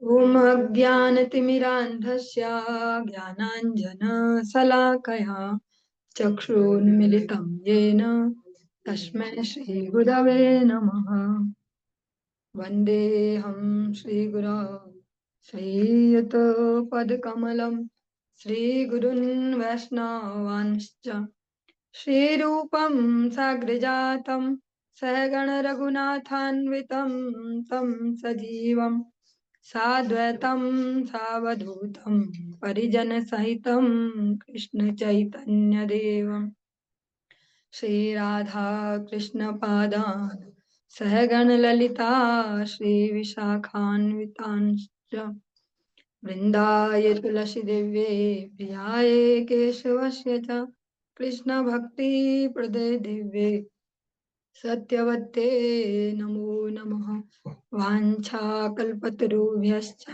ॐ अज्ञानतिमिरान्धस्य ज्ञानाञ्जनशलाकया चक्षुरुन्मिलितं येन तस्मै श्रीगुरवे नमः। वन्देऽहं श्रीगुरो श्रीयुतपदकमलं श्रीगुरून् वैष्णवांश्च श्रीरूपं साग्रजातं सहगणरघुनाथान्वितं तं सजीवं साद्वैतं सावधूतं परिजनसहितं कृष्णचैतन्यदेवं श्रीराधा कृष्णपादान् सहगणललिता श्रीविशाखान्वितांश्च वृन्दाय तुलसीदेव्ये प्रियाय केशवस्य च कृष्णभक्तिप्रदे दिव्ये सत्यवते नमो नमः। वाञ्छाकल्पतरुभ्यश्च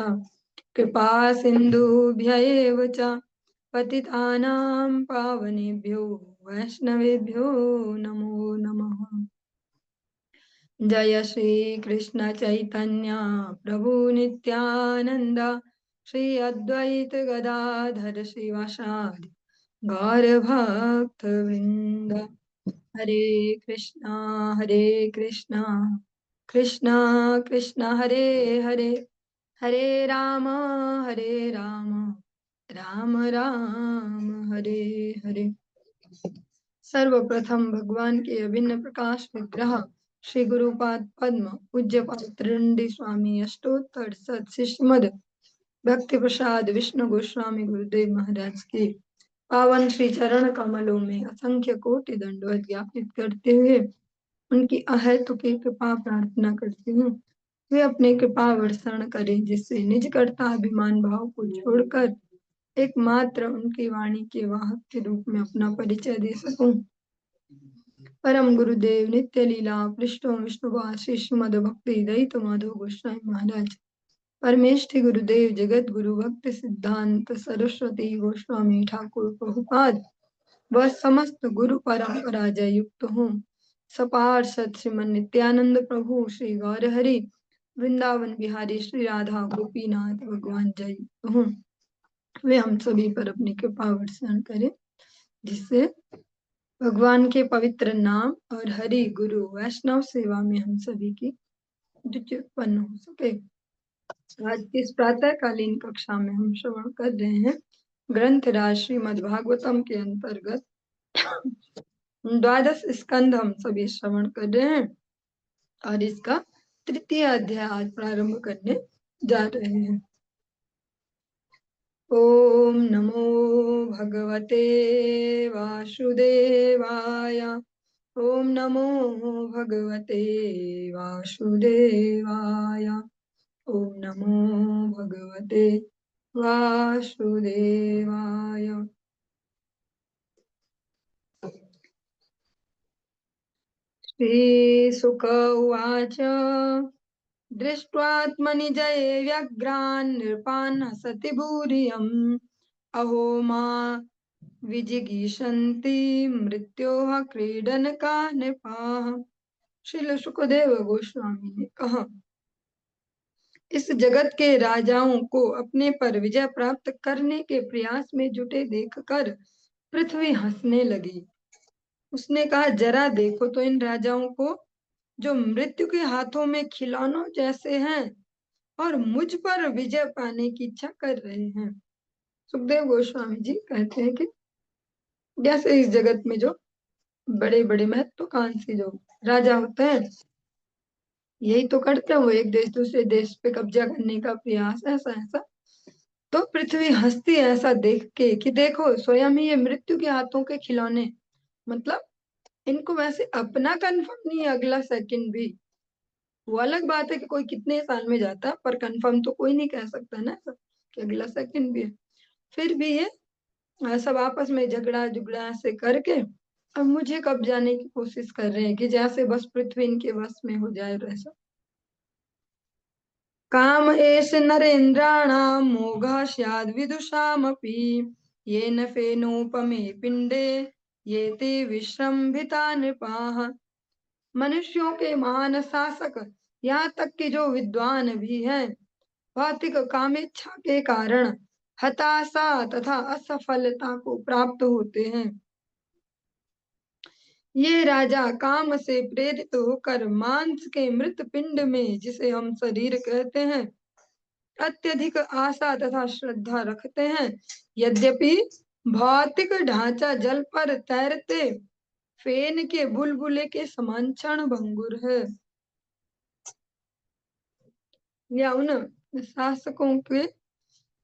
कृपा सिन्धुभ्य एव च पतितानां पावनेभ्यो वैष्णवेभ्यो नमो नमः। जय श्री कृष्ण चैतन्य प्रभु नित्यानंद श्री अद्वैत गदाधर श्रीवासादि गौर भक्त वृंद। हरे कृष्णा कृष्णा कृष्णा हरे हरे, हरे राम राम राम हरे हरे। सर्वप्रथम भगवान के अभिन्न प्रकाश विग्रह श्री गुरुपाद पद्म पूज्यपाद त्रिदंडी स्वामी अष्टोत्तर सत शिष्यमद भक्ति प्रसाद विष्णु गोस्वामी गुरुदेव महाराज के पावन श्री चरण कमलों में असंख्य कोटि दंडवत ज्ञापित करते हुए उनकी अहेतुकी कृपा प्रार्थना करती हूँ। वे अपने कृपा वर्षण करें जिससे निज कर्ता अभिमान भाव को छोड़कर एकमात्र उनकी वाणी के वाहक के रूप में अपना परिचय दे सकूं। परम गुरुदेव नित्य लीला पृष्ठों विष्णुवास श्री श्रीमद भक्ति दयित माधव गोस्वामी महाराज परमेष्ठि गुरुदेव जगत गुरु भक्ति सिद्धांत सरस्वती गोस्वामी ठाकुर प्रभुपाद व समस्त गुरु परंपरा युक्त हूँ। सपार्षद श्रीमन नित्यानंद प्रभु श्री गौर हरि वृंदावन बिहारी श्री राधा गोपीनाथ भगवान जय युक्त हूँ। वे हम सभी पर अपनी कृपा वर्षण करें जिससे भगवान के पवित्र नाम और हरि गुरु वैष्णव सेवा में हम सभी की रुचि उत्पन्न हो सके। आज की इस प्रातःकालीन कक्षा में हम श्रवण कर रहे हैं ग्रंथ राज श्रीमद् भागवतम के अंतर्गत द्वादश स्कंद हम सभी श्रवण कर रहे हैं और इसका तृतीय अध्याय आज प्रारंभ करने जा रहे हैं। ओम नमो भगवते वासुदेवाय, ओम नमो भगवते वासुदेवाय, ओम नमो भगवते वासुदेवाय। श्रीशुक उवाच दृष्ट्वात्मनि जये व्यग्रान् नृपान् हसति भूरियम् अहो मा विजिगीषन्ति मृत्योः क्रीडनका नृपाः। श्रील सुखदेव गोस्वामी ने कहा, इस जगत के राजाओं को अपने पर विजय प्राप्त करने के प्रयास में जुटे देखकर पृथ्वी हंसने लगी। उसने कहा, जरा देखो तो इन राजाओं को जो मृत्यु के हाथों में खिलौनों जैसे हैं और मुझ पर विजय पाने की इच्छा कर रहे हैं। सुखदेव गोस्वामी जी कहते हैं कि जैसे इस जगत में जो बड़े बड़े महत्वाकांक्षी जो राजा होते हैं यही तो करते हैं, वो एक देश दूसरे देश पे कब्जा करने का प्रयास ऐसा ऐसा। तो पृथ्वी हंसती है ऐसा देख के कि देखो स्वयं ही ये मृत्यु के हाथों के खिलौने, मतलब इनको वैसे अपना कंफर्म नहीं है अगला सेकंड भी। वो अलग बात है कि कोई कितने साल में जाता है पर कंफर्म तो कोई नहीं कह सकता ना ऐसा कि अगला सेकंड भी है। फिर भी ये सब आपस में झगड़ा झुगड़ा ऐसे करके अब मुझे कब जाने की कोशिश कर रहे हैं कि जैसे बस पृथ्वी इनके वश में हो जाए वैसा। काम एष नरेन्द्राणां मोघः स्याद् विदुषामपि येन फेनोपमे पिंडे येते विश्रम्भिता नृपाः। मनुष्यों के महान शासक यहाँ तक कि जो विद्वान भी हैं भौतिक कामेच्छा के कारण हताशा तथा असफलता को प्राप्त होते हैं। ये राजा काम से प्रेरित होकर मांस के मृत पिंड में, जिसे हम शरीर कहते हैं, अत्यधिक आशा तथा श्रद्धा रखते हैं। यद्यपि भौतिक ढांचा जल पर तैरते फेन के बुलबुले के समान क्षण भंगुर है, या उन शासकों के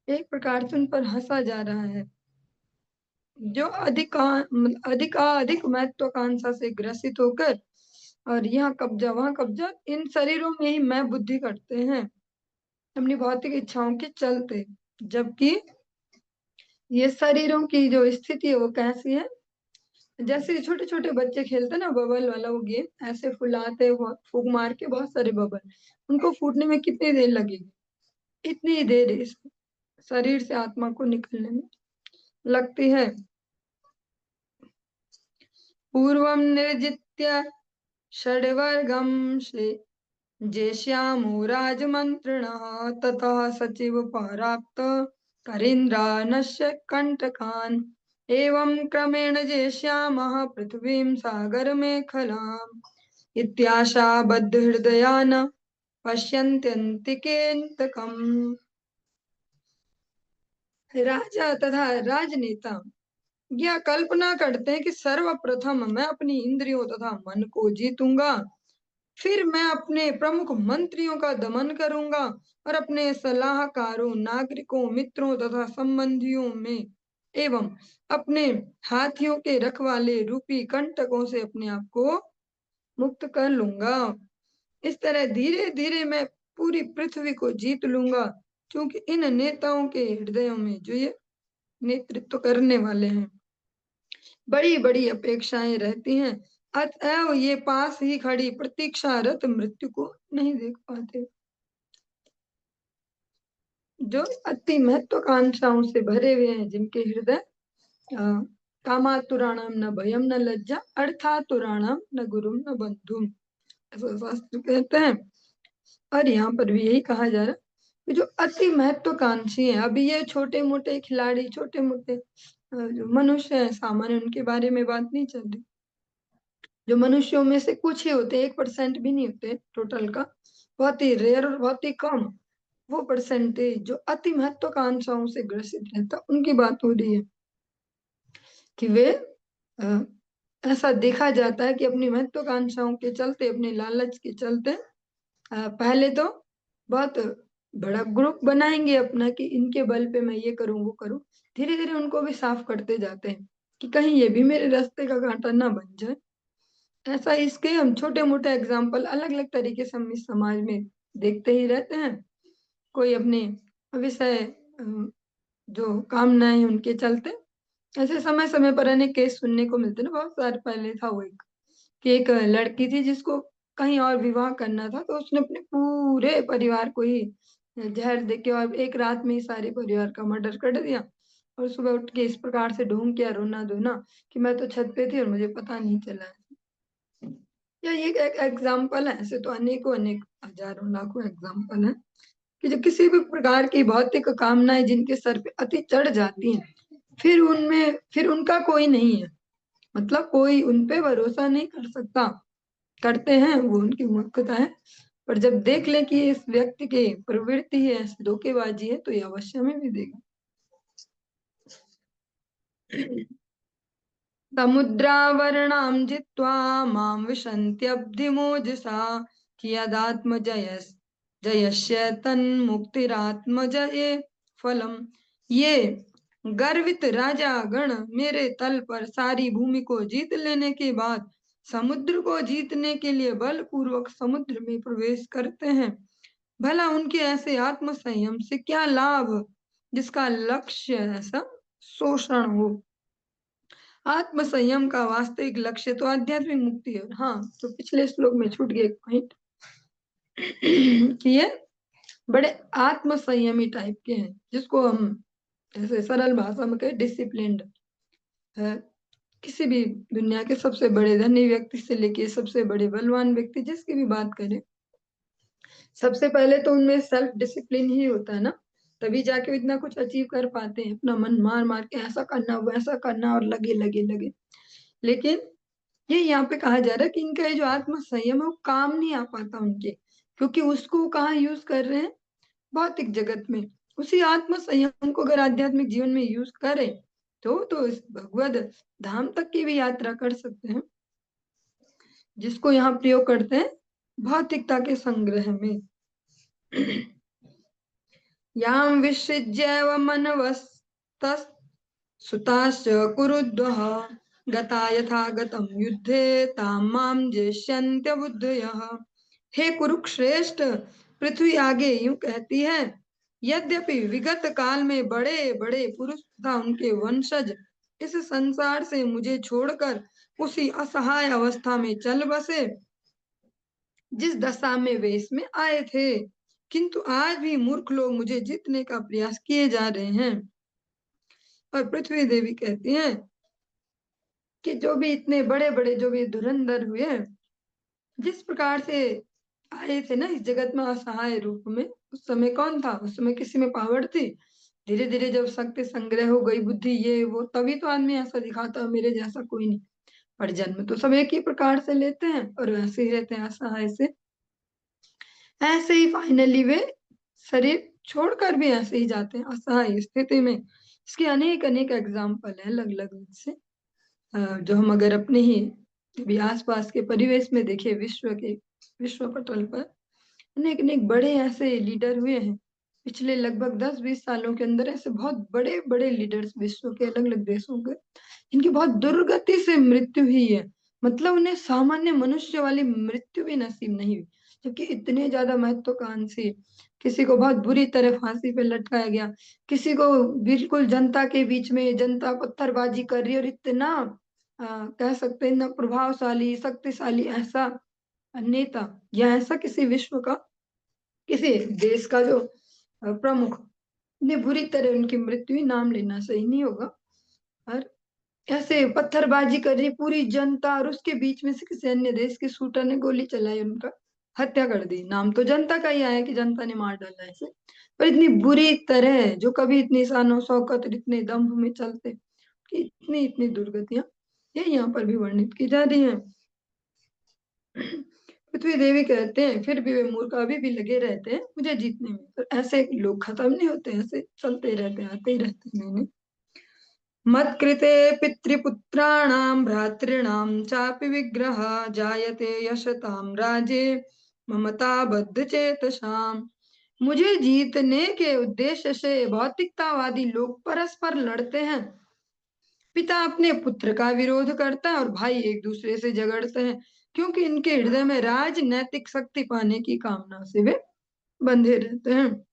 एक प्रकार से उन पर हंसा जा रहा है जो अधिकाधिक महत्वाकांक्षा से ग्रसित होकर और यहाँ कब्जा वहां कब्जा इन शरीरों में ही मैं बुद्धि करते हैं अपनी भौतिक इच्छाओं के चलते। जबकि ये शरीरों की जो स्थिति है वो कैसी है, जैसे छोटे छोटे बच्चे खेलते हैं ना बबल वाला वो गेम, ऐसे फुलाते फूक मार के बहुत सारे बबल, उनको फूटने में कितनी देर लगेगी, इतनी देर इस शरीर से आत्मा को निकलने में लगती है। पूर्वं निर्जित्य षड्वर्गं जेष्यामो राजमन्त्रिणः ततः सचिव पराप्त करीन्द्रानस्य कंटकान् एवं क्रमेण जेष्यामः पृथ्वीं सागरमेखलाम् इत्याशा बद्धहृदयान् पश्यन्त्यन्तिकेऽन्तकम्। राजा तथा राजनेता यह कल्पना करते हैं कि सर्वप्रथम मैं अपनी इंद्रियों तथा मन को जीतूंगा, फिर मैं अपने प्रमुख मंत्रियों का दमन करूंगा और अपने सलाहकारों, नागरिकों, मित्रों तथा संबंधियों में एवं अपने हाथियों के रखवाले रूपी कंटकों से अपने आप को मुक्त कर लूंगा। इस तरह धीरे धीरे मैं पूरी पृथ्वी को जीत लूंगा, क्योंकि इन नेताओं के हृदयों में, जो ये नेतृत्व करने वाले हैं, बड़ी बड़ी अपेक्षाएं रहती हैं। अतएव ये पास ही खड़ी प्रतीक्षारत मृत्यु को नहीं देख पाते। जो अति महत्वाकांक्षाओं से भरे हुए हैं, जिनके हृदय कामातुराणाम न भयम न लज्जा अर्थातुराणाम न गुरुम न बंधुम, ऐसा शास्त्र कहते हैं। और यहाँ पर भी यही कहा जा रहा है कि जो अति महत्वाकांक्षी है, अभी ये छोटे मोटे खिलाड़ी, छोटे मोटे जो मनुष्य है सामान्य, उनके बारे में बात नहीं चल रही। जो मनुष्यों में से कुछ ही होते, 1% भी नहीं होते टोटल का, बहुत ही रेयर और बहुत ही कम वो परसेंटेज जो अति महत्वाकांक्षाओं से ग्रसित रहता, उनकी बात हो रही है कि वे ऐसा देखा जाता है कि अपनी महत्वाकांक्षाओं के चलते, अपने लालच के चलते पहले तो बहुत बड़ा ग्रुप बनाएंगे अपना कि इनके बल पे मैं ये करूं वो करूं, धीरे धीरे उनको भी साफ करते जाते हैं कि कहीं ये भी मेरे रास्ते का कांटा ना बन जाए। ऐसा इसके हम छोटे मोटे एग्जाम्पल अलग अलग तरीके से हम इस समाज में देखते ही रहते हैं। कोई अपने विषय जो कामनाएं उनके चलते ऐसे समय समय पर अनेक केस सुनने को मिलते ना। बहुत साल पहले था वो एक कि एक लड़की थी जिसको कहीं और विवाह करना था, तो उसने अपने पूरे परिवार को ही जहर देके और एक रात में ही सारे परिवार का मर्डर कर दिया, और सुबह उठ के इस प्रकार से ढूंढ किया रोना धोना कि मैं तो छत पे थी और मुझे पता नहीं चला। या ये एक एग्जाम्पल है, ऐसे तो अनेकों अनेक हजारों लाखों एग्जाम्पल है कि जो किसी भी प्रकार की भौतिक कामनाएं जिनके सर पे अति चढ़ जाती हैं, फिर उनका कोई नहीं है, मतलब कोई उन पे भरोसा नहीं कर सकता। करते हैं वो उनकी मूर्खता है, पर जब देख ले कि इस व्यक्ति की प्रवृत्ति है, धोखेबाजी है, तो ये अवश्य में भी देगा। समुद्रावरणां जित्वा मां विशन्त्यब्धिमोजसा कियदात्मजयस्य तन्मुक्तिरात्मजये फलम्। ये गर्वित राजा गण मेरे तल पर सारी भूमि को जीत लेने के बाद समुद्र को जीतने के लिए बलपूर्वक समुद्र में प्रवेश करते हैं। भला उनके ऐसे आत्म संयम से क्या लाभ, जिसका लक्ष्य ऐसा शोषण हो। आत्म संयम का वास्तविक लक्ष्य तो आध्यात्मिक मुक्ति है। हाँ, तो पिछले श्लोक में छूट गया एक पॉइंट कि ये बड़े आत्म संयमी टाइप के हैं, जिसको हम ऐसे सरल भाषा में कहें डिसिप्लिन्ड है। किसी भी दुनिया के सबसे बड़े धनी व्यक्ति से लेके सबसे बड़े बलवान व्यक्ति, जिसकी भी बात करें, सबसे पहले तो उनमें सेल्फ डिसिप्लिन ही होता है ना, तभी जाके वो इतना कुछ अचीव कर पाते हैं। अपना मन मार मार के ऐसा करना वैसा करना और लगे लगे लगे। लेकिन ये यहाँ पे कहा जा रहा है कि इनका ये जो आत्म संयम है वो काम नहीं आ पाता उनके, क्योंकि उसको वो कहाँ यूज कर रहे हैं, भौतिक जगत में। उसी आत्म संयम को अगर आध्यात्मिक जीवन में यूज करें तो इस भगवद धाम तक की भी यात्रा कर सकते हैं, जिसको यहाँ प्रयोग करते हैं भौतिकता के संग्रह में। याम विसृज्यैव मनवस्तस् सुताश्च कुरुद्वः गता यथा गतं युद्धे तां मां जेष्यन्त्य बुद्धयः। हे कुरुश्रेष्ठ, पृथ्वी आगे यूं कहती है, यद्यपि विगत काल में बड़े बड़े पुरुष तथा उनके वंशज इस संसार से मुझे छोड़कर उसी असहाय अवस्था में चल बसे जिस दशा में वे इसमें आए थे, किंतु आज भी मूर्ख लोग मुझे जीतने का प्रयास किए जा रहे हैं। और पृथ्वी देवी कहती हैं कि जो भी इतने बड़े बड़े जो भी धुरंधर हुए, जिस प्रकार से आए थे ना इस जगत में असहाय रूप में, उस समय कौन था, उस समय किसी में पावर थी। धीरे धीरे जब शक्ति संग्रह हो गई, बुद्धि ये वो, तभी तो आदमी ऐसा दिखाता है मेरे जैसा कोई नहीं। पर जन्म तो सब एक ही प्रकार से लेते हैं और वैसे ही रहते हैं असहाय से। ऐसे ही फाइनली वे शरीर छोड़कर भी ऐसे ही जाते हैं असहाय स्थिति में। इसके अनेक अनेक एग्जाम्पल है अलग अलग से, जो हम अगर अपने ही अभी आसपास के परिवेश में देखें, विश्व पटल पर अनेक अनेक बड़े ऐसे लीडर हुए हैं पिछले लगभग 10-20 सालों के अंदर। ऐसे बहुत बड़े बड़े लीडर्स विश्व के अलग अलग देशों के, इनकी बहुत दुर्गति से मृत्यु हुई है। मतलब उन्हें सामान्य मनुष्य वाली मृत्यु भी नसीब नहीं हुई, जबकि इतने ज्यादा महत्वाकांक्षी। किसी को बहुत बुरी तरह फांसी पे लटकाया गया, किसी को बिल्कुल जनता के बीच में जनता पत्थरबाजी कर रही है, और इतना कह सकते हैं ना प्रभावशाली शक्तिशाली ऐसा नेता या ऐसा किसी विश्व का किसी देश का जो प्रमुख, इतनी बुरी तरह उनकी मृत्यु हुई, नाम लेना सही नहीं होगा। और ऐसे पत्थरबाजी कर रही पूरी जनता, और उसके बीच में से किसी अन्य देश के शूटर ने गोली चलाई, उनका हत्या कर दी। नाम तो जनता का ही आया कि जनता ने मार डाला ऐसे, पर इतनी बुरी तरह जो कभी इतनी शानो शौकत और इतने दम्भ में चलते कि इतनी इतनी दुर्गतियां ये यहाँ पर भी वर्णित की जा रही हैं। पृथ्वी देवी कहते हैं फिर भी वे मूर्ख अभी भी लगे रहते हैं मुझे जीतने में, तो ऐसे लोग खत्म नहीं होते, ऐसे चलते रहते हैं आते ही रहते हैं। मैंने मत्कृते पितृपुत्राणां भ्रातॄणां चापि विग्रह जायते यशतां राजे ममता बद्ध चेतसाम। मुझे जीतने के उद्देश्य से भौतिकतावादी लोग परस्पर लड़ते हैं। पिता अपने पुत्र का विरोध करता है और भाई एक दूसरे से झगड़ते हैं, क्योंकि इनके हृदय में राजनैतिक शक्ति पाने की कामना से वे बंधे रहते हैं।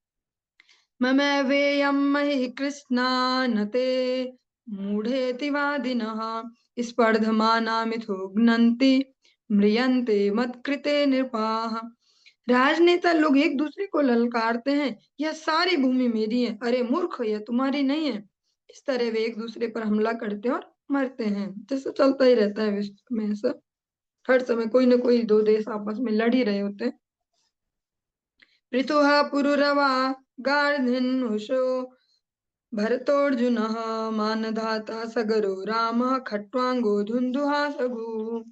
ममैवेयं महि कृष्णानते मूढ़ेति वादिनः स्पर्धमाना मिथो घ्नन्ति म्रियन्ते मत्कृते नृपाः। राजनेता लोग एक दूसरे को ललकारते हैं, यह सारी भूमि मेरी है, अरे मूर्ख यह तुम्हारी नहीं है। इस तरह वे एक दूसरे पर हमला करते हैं और मरते हैं। जैसे चलता ही रहता है विश्व में, ऐसा हर समय कोई ना कोई दो देश आपस में लड़ ही रहे होते हैं। ऋतुः पुरुरवा गार्धिन्नुषो भरतोऽर्जुनः मानधाता सगरो रामः खट्वांगो धुन्धुहासगुः।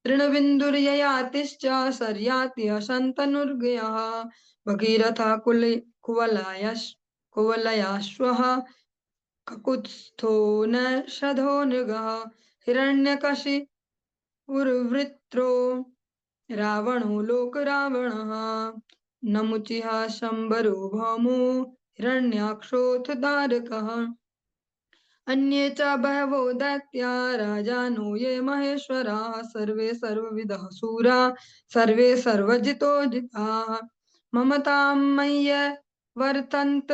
तृणबिन्दुर्ययातिश्च शर्याति अशन्तनुर्गयः भगीरथः कुवलयाश्वः ककुत्स्थो न शधो नृगः हिरण्यकशिपुर्वृत्रो रावणो लोकरावणः नमुचिः शम्बरो भौमो हिरण्याक्षोऽथ दारकः। अन्ये च बहवो दैत्या राजानो ये महेश्वराः सर्वे सर्वविदः शूरा सर्वे सर्वजितो जिताः ममतां मय्य वर्तन्त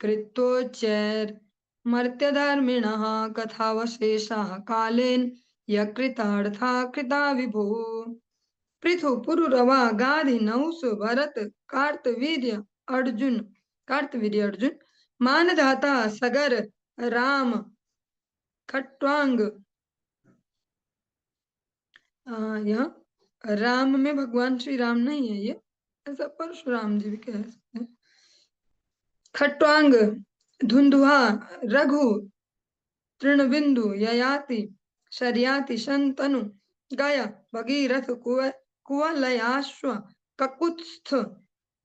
कृत्वोच्चैर्मर्त्यधर्मिणः कथावशेषाः कालेन यकृतार्था कृता विभो। पृथु पुरुरवा गाधि नहुष भरत कार्तवीर्य अर्जुन मानधाता सगर राम खट्वांग। यहाँ राम में भगवान श्री राम नहीं है, ये ऐसा परशुराम जी भी कह सकते हैं। खट्वांग धुंधुहा रघु तृणबिंदु ययाति शर्याति शंतनु गया भगीरथ कुवलयाश्व ककुत्स्थ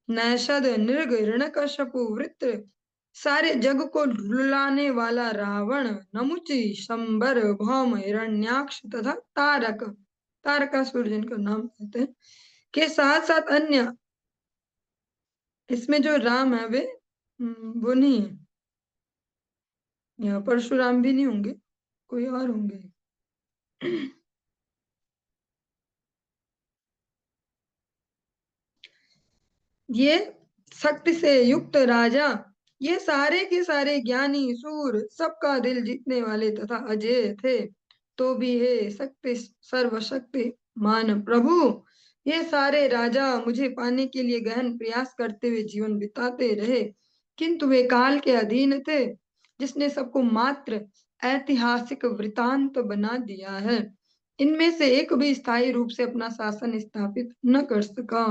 नैषद नृग हिरण्यकश्यपु वृत्र, सारे जग को रुलाने वाला रावण, नमुची शंबर भौम हिरण्याक्ष तथा तारक, तारकासुर जिनका नाम कहते हैं, के साथ साथ अन्य, इसमें जो राम है वे वो नहीं है, यहाँ परशुराम भी नहीं होंगे, कोई और होंगे। ये शक्ति से युक्त राजा, ये सारे के सारे ज्ञानी सूर, सबका दिल जीतने वाले तथा अजय थे, तो भी हे शक्ति सर्वशक्ति मान प्रभु, ये सारे राजा मुझे पाने के लिए गहन प्रयास करते हुए जीवन बिताते रहे, किंतु वे काल के अधीन थे, जिसने सबको मात्र ऐतिहासिक वृतांत बना दिया है। इनमें से एक भी स्थायी रूप से अपना शासन स्थापित न कर सका।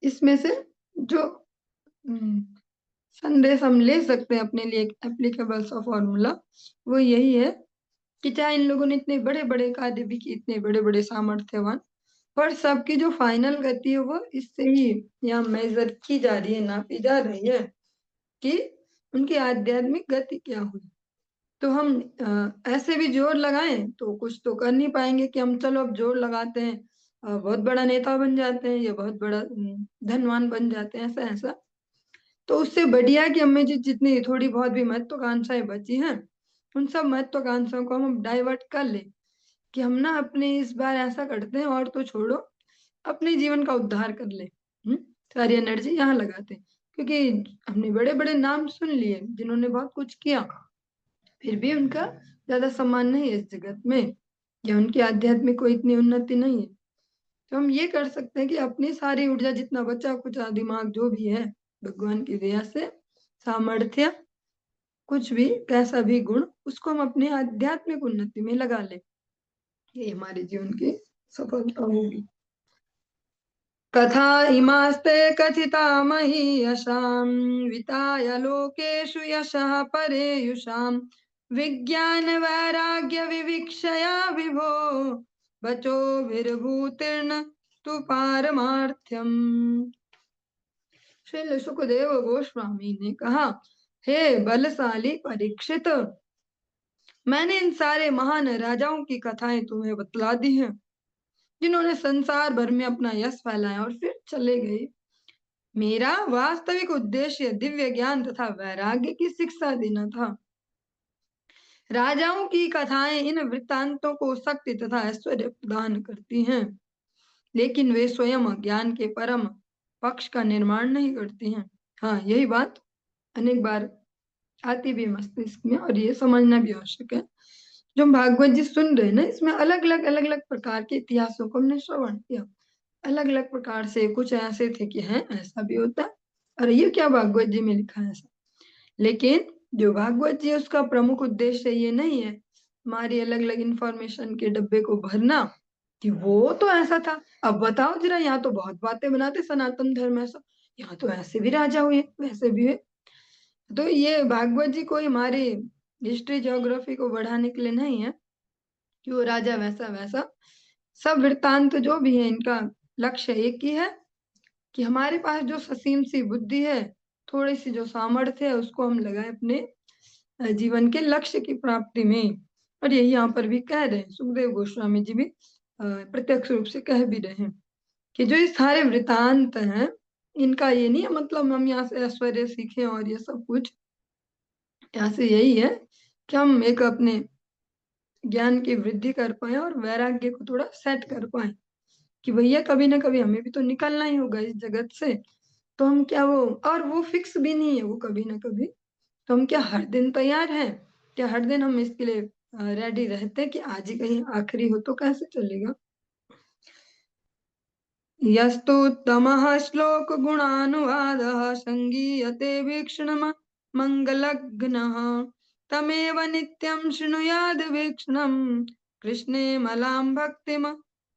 इसमें से जो हम्म, संदेश हम ले सकते हैं अपने लिए एप्लीकेबल सा फॉर्मूला, वो यही है कि चाहे इन लोगों ने इतने बड़े बड़े कार्य भी किए, इतने बड़े बड़े सामर्थ्यवान, पर सबकी जो फाइनल गति है वो इससे ही यहाँ मेजर की जा रही है, नापी जा रही है कि उनकी आध्यात्मिक गति क्या हुई। तो हम ऐसे भी जोर लगाएं तो कुछ तो कर नहीं पाएंगे कि हम चलो अब जोर लगाते हैं, बहुत बड़ा नेता बन जाते हैं या बहुत बड़ा धनवान बन जाते हैं, ऐसा ऐसा। तो उससे बढ़िया कि हमें जितनी थोड़ी बहुत भी महत्वाकांक्षाएं बची हैं, उन सब महत्वाकांक्षाओं को हम डाइवर्ट कर ले, कि हम ना अपने इस बार ऐसा करते हैं और तो छोड़ो, अपने जीवन का उद्धार कर ले। सारी एनर्जी यहाँ लगाते हैं, क्योंकि हमने बड़े बड़े नाम सुन लिए जिन्होंने बहुत कुछ किया, फिर भी उनका ज्यादा सम्मान नहीं है इस जगत में, या उनकी आध्यात्मिक कोई इतनी उन्नति नहीं है। तो हम ये कर सकते हैं कि अपनी सारी ऊर्जा, जितना बचा कुचा दिमाग जो भी है, भगवान की दया से सामर्थ्य, कुछ भी कैसा भी गुण, उसको हम अपनी आध्यात्मिक उन्नति में लगा ले, ये हमारे जीवन की सफलता होगी। कथा इमास्ते कथिता महीयशां विताय लोकेषु यशः परेयुषां, विज्ञान वैराग्य विविक्षया विभो बचो विर्भूतिर्न तु पारमार्थ्यम। श्री सुखदेव गोस्वामी ने कहा, हे बलशाली परीक्षित, मैंने इन सारे महान राजाओं की कथाएं तुम्हें बतला दी हैं, जिन्होंने संसार भर में अपना यश फैलाया और फिर चले गए। मेरा वास्तविक उद्देश्य दिव्य ज्ञान तथा वैराग्य की शिक्षा देना था। राजाओं की कथाएं इन वृत्तांतों को शक्ति तथा ऐश्वर्य प्रदान करती हैं, लेकिन वे स्वयं ज्ञान के परम पक्ष का निर्माण नहीं करती हैं। हाँ, यही बात अनेक बार आती भी मस्तिष्क में, और ये समझना भी आवश्यक है। जो हम भागवत जी सुन रहे हैं ना, इसमें अलग अलग प्रकार के इतिहासों को हमने श्रवण किया, अलग अलग प्रकार से। कुछ ऐसे थे कि हैं ऐसा भी होता है, अरे ये क्या भागवत जी में लिखा है ऐसा। लेकिन जो भागवत जी है, उसका प्रमुख उद्देश्य ये नहीं है हमारी अलग अलग इंफॉर्मेशन के डब्बे को भरना, कि वो तो ऐसा था, अब बताओ जरा, यहाँ तो बहुत बातें बनाते सनातन धर्म ऐसा, यहाँ तो ऐसे भी राजा हुए वैसे भी हुए। तो ये भागवत जी कोई हमारी हिस्ट्री ज्योग्राफी को बढ़ाने के लिए नहीं है कि वो राजा वैसा वैसा। सब वृत्तांत जो भी है, इनका लक्ष्य एक ही है कि हमारे पास जो ससीम सी बुद्धि है, थोड़ी सी जो सामर्थ्य है, उसको हम लगाए अपने जीवन के लक्ष्य की प्राप्ति में। और यही यहाँ पर भी कह रहे हैं, सुखदेव गोस्वामी जी भी प्रत्यक्ष रूप से कह भी रहे हैं कि जो ये सारे वृतांत हैं, इनका ये नहीं है मतलब हम यहाँ से ऐश्वर्य सीखें और ये सब कुछ। यहाँ से यही है कि हम एक अपने ज्ञान की वृद्धि कर पाए और वैराग्य को थोड़ा सेट कर पाए, कि भैया कभी ना कभी हमें भी तो निकलना ही होगा इस जगत से। तो हम क्या वो, और वो फिक्स भी नहीं है वो कभी ना कभी, तो हम क्या हर दिन तैयार हैं, क्या हर दिन हम इसके लिए रेडी रहते हैं कि आज ही कहीं आखिरी हो तो कैसे चलेगा। यस्तु तमः श्लोक गुणानुवादः संगीयते वीक्षणम मंगलग्नः तमेव नित्यं शृणुयाद वीक्षणं कृष्णे मलां भक्तिम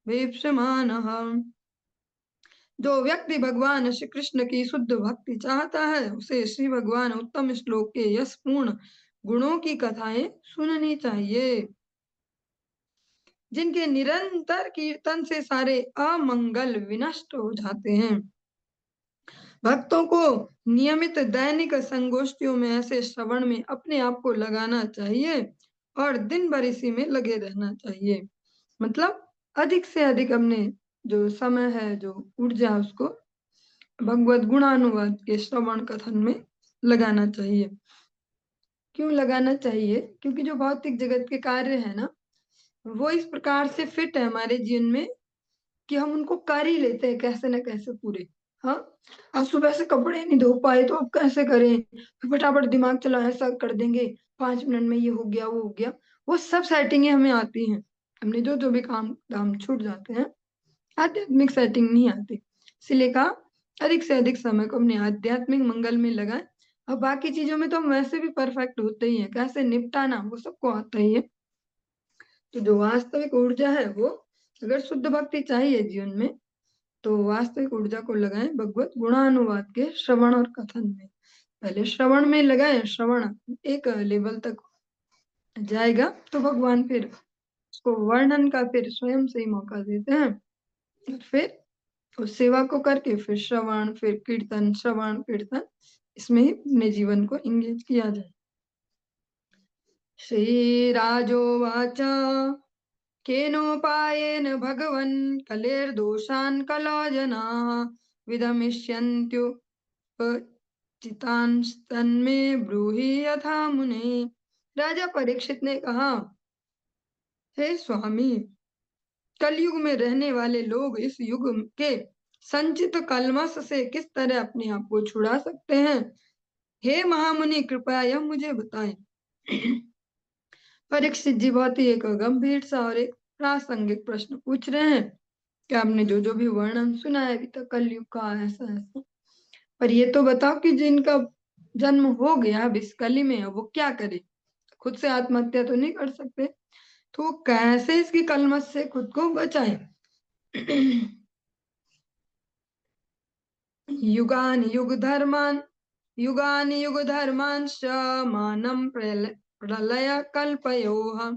वीप्समानः। जो व्यक्ति भगवान श्री कृष्ण की शुद्ध भक्ति चाहता है उसे श्री भगवान उत्तम श्लोक के यशपूर्ण गुणों की कथाएं सुननी चाहिए, जिनके निरंतर कीर्तन से सारे अमंगल विनष्ट हो जाते हैं। भक्तों को नियमित दैनिक संगोष्ठियों में ऐसे श्रवण में अपने आप को लगाना चाहिए और दिन भर इसी में लगे रहना चाहिए। मतलब अधिक से अधिक अपने जो समय है, जो ऊर्जा, उसको भगवत गुणानुवाद के श्रवण कथन में लगाना चाहिए। क्यों लगाना चाहिए? क्योंकि जो भौतिक जगत के कार्य है ना, वो इस प्रकार से फिट है हमारे जीवन में कि हम उनको कर ही लेते हैं कैसे न कैसे पूरे। हाँ, अब सुबह से कपड़े नहीं धो पाए तो अब कैसे करें, फटाफट दिमाग चला ऐसा कर देंगे, 5 मिनट में ये हो गया वो हो गया। वो सब सेटिंगें हमें आती हैं, हमने जो जो भी काम दाम छूट जाते हैं, आध्यात्मिक सेटिंग नहीं आती। इसलिए कहा अधिक से अधिक समय को अपने आध्यात्मिक मंगल में लगाएं। और बाकी चीजों में तो हम वैसे भी परफेक्ट होते ही हैं, कैसे निपटाना वो सबको आता ही है। तो जो वास्तविक ऊर्जा है वो, अगर शुद्ध भक्ति चाहिए जीवन में, तो वास्तविक ऊर्जा को लगाएं भगवत गुणानुवाद के श्रवण और कथन में। पहले श्रवण में लगाएं, श्रवण एक लेवल तक जाएगा तो भगवान फिर उसको वर्णन का फिर स्वयं से ही मौका देते हैं। फिर उस सेवा को करके फिर श्रवण, फिर कीर्तन, श्रवण कीर्तन, इसमें ही अपने जीवन को इंगेज किया जाए। श्रीराजोवाच केनोपायेन भगवन् कलेर्दोषान् कलौ जनाः विदमिष्यन्त्युपचितांस्तन्मे ब्रूहि यथा मुने। राजा परीक्षित ने कहा, हे स्वामी, कलयुग में रहने वाले लोग इस युग के संचित कलमश से किस तरह अपने आप को छुड़ा सकते हैं? हे महामुनि, कृपया यह मुझे बताएं। परीक्षित जी बहुत ही एक गंभीर सा और एक प्रासंगिक प्रश्न पूछ रहे हैं कि आपने जो जो भी वर्णन सुना है अभी तक कलयुग का, ऐसा ऐसा, पर ये तो बताओ कि जिनका जन्म हो गया अब इस कली में, वो क्या करे? खुद से आत्महत्या तो नहीं कर सकते, तो वो कैसे इसकी कलमश से खुद को बचाए? युगान युग धर्मांश्च मानं प्रलय कल्पयोः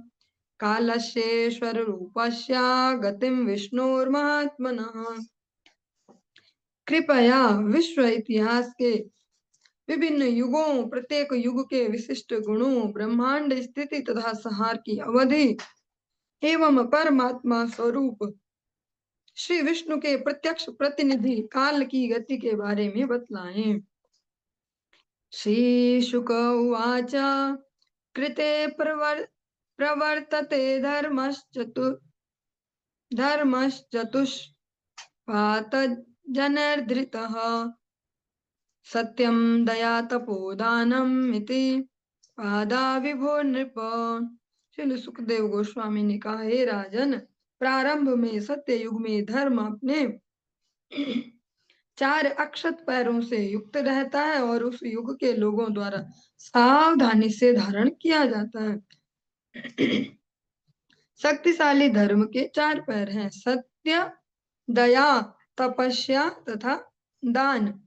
कालस्येश्वर रूपस्य गतिं विष्णुर्महात्मनः। कृपया विश्व इतिहास के विभिन्न युगों, प्रत्येक युग के विशिष्ट गुणों, ब्रह्मांड स्थिति तथा संहार की अवधि एवं परमात्मा स्वरूप श्री विष्णु के प्रत्यक्ष प्रतिनिधि काल की गति के बारे में बतलाएं। श्री शुक उवाच कृते प्रवर्तते धर्मश्चतुष्पातजनैर्धृतः सत्यं दया तपोदानम् इति पादा विभो नृप। श्री सुखदेव गोस्वामी ने कहा, हे राजन, प्रारंभ में सत्य युग में धर्म अपने 4 अक्षत पैरों से युक्त रहता है और उस युग के लोगों द्वारा सावधानी से धारण किया जाता है। शक्तिशाली धर्म के 4 पैर हैं, सत्य, दया, तपस्या तथा दान।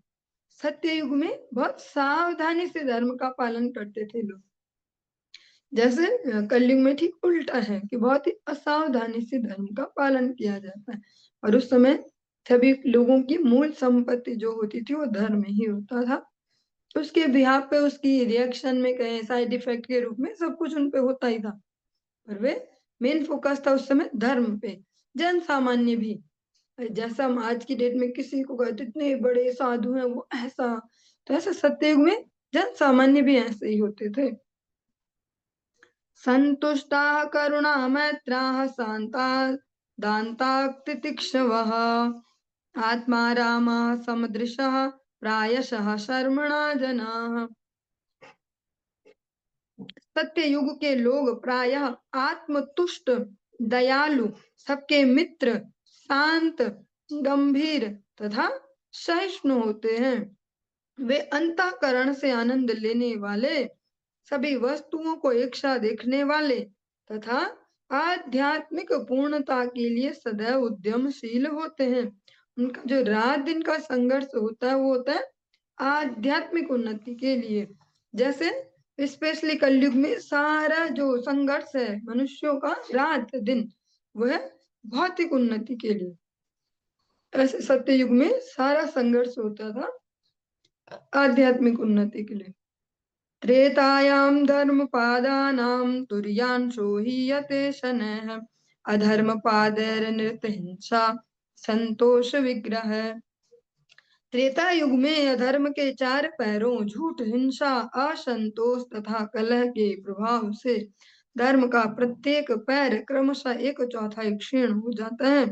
सत्य युग में बहुत सावधानी से धर्म का पालन करते थे लोग, जैसे कलयुग में ठीक उल्टा है कि बहुत ही असावधानी से धर्म का पालन किया जाता है। और उस समय सभी लोगों की मूल संपत्ति जो होती थी वो धर्म ही होता था। उसके बिहाफ पे, उसकी रिएक्शन में, कहें साइड इफेक्ट के रूप में सब कुछ उनपे होता ही था, पर वे मेन फोकस था उस समय धर्म पे। जन सामान्य भी, जैसा हम आज की डेट में किसी को कहते इतने बड़े साधु हैं वो ऐसा, तो ऐसा सत्ययुग में जन सामान्य भी ऐसे ही होते थे। संतुष्टा करुणा मैत्रा शांता दांता तितिक्षवः आत्मा रामा समदृशः प्रायशः शर्मणा जनाः। सत्य युग के लोग प्रायः आत्मतुष्ट, दयालु, सबके मित्र, शांत, गंभीर तथा सहिष्णु होते हैं। वे अंतःकरण से आनंद लेने वाले, सभी वस्तुओं को एक साथ देखने वाले तथा आध्यात्मिक पूर्णता के लिए सदैव उद्यमशील होते हैं। उनका जो रात दिन का संघर्ष होता है वो होता है आध्यात्मिक उन्नति के लिए। जैसे स्पेशली कलयुग में सारा जो संघर्ष है मनुष्यों का रात दिन, वह भौतिक उन्नति के लिए। ऐसे सत्य युग में सारा संघर्ष होता था आध्यात्मिक उन्नति के लिए। त्रेतायाम धर्मपादानां तुर्यांशो हीयते शनैः अधर्मपादैर्नृत हिंसा संतोष विग्रह। त्रेता युग में अधर्म के चार पैरों झूठ, हिंसा, असंतोष तथा कलह के प्रभाव से धर्म का प्रत्येक पैर क्रमशः एक चौथाई क्षीण हो जाता है।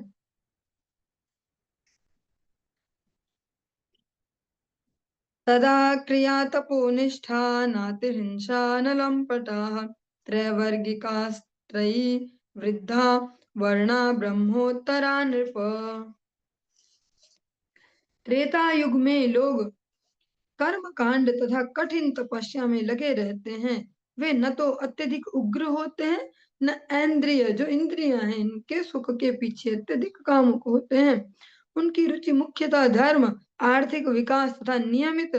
तदा क्रिया तपोनिष्ठा नातिहिंसा न लम्पटाः त्रैवर्गिकास्त्रयी वृद्धा वर्णा ब्रह्मोत्तरा नृप। त्रेता युग में लोग कर्म कांड तथा कठिन तपस्या में लगे रहते हैं। वे न तो अत्यधिक उग्र होते हैं, न इंद्रिय जो इंद्रियां हैं इनके सुख के पीछे अत्यधिक कामुक होते हैं। उनकी रुचि मुख्यतः धर्म, आर्थिक विकास तथा नियमित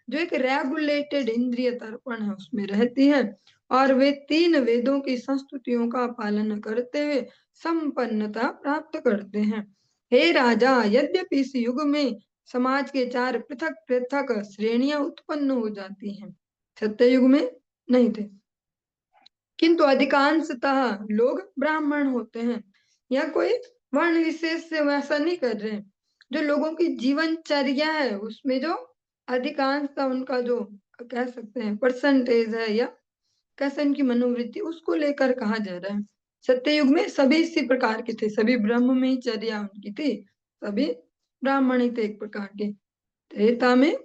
जो एक रेगुलेटेड इंद्रिय तर्पण है उसमें रहती है। और वे तीन वेदों की संस्तुतियों का पालन करते हुए संपन्नता प्राप्त करते हैं। हे राजा, यद्यपि इस युग में समाज के चार पृथक पृथक श्रेणियां उत्पन्न हो जाती हैं, सत्य युग में नहीं थे, किंतु अधिकांशतः लोग ब्राह्मण होते हैं। या कोई वर्ण विशेष से वैसा नहीं कर रहे हैं। जो लोगों की जीवनचर्या है उसमें जो अधिकांशतः उनका जो कह सकते हैं परसेंटेज है या कैसे उनकी मनोवृत्ति, उसको लेकर कहा जा रहा है। सत्य युग में सभी इसी प्रकार के थे, सभी ब्रह्म में ही चर्या उनकी थी, सभी ब्राह्मण ही थे एक प्रकार के। त्रेता में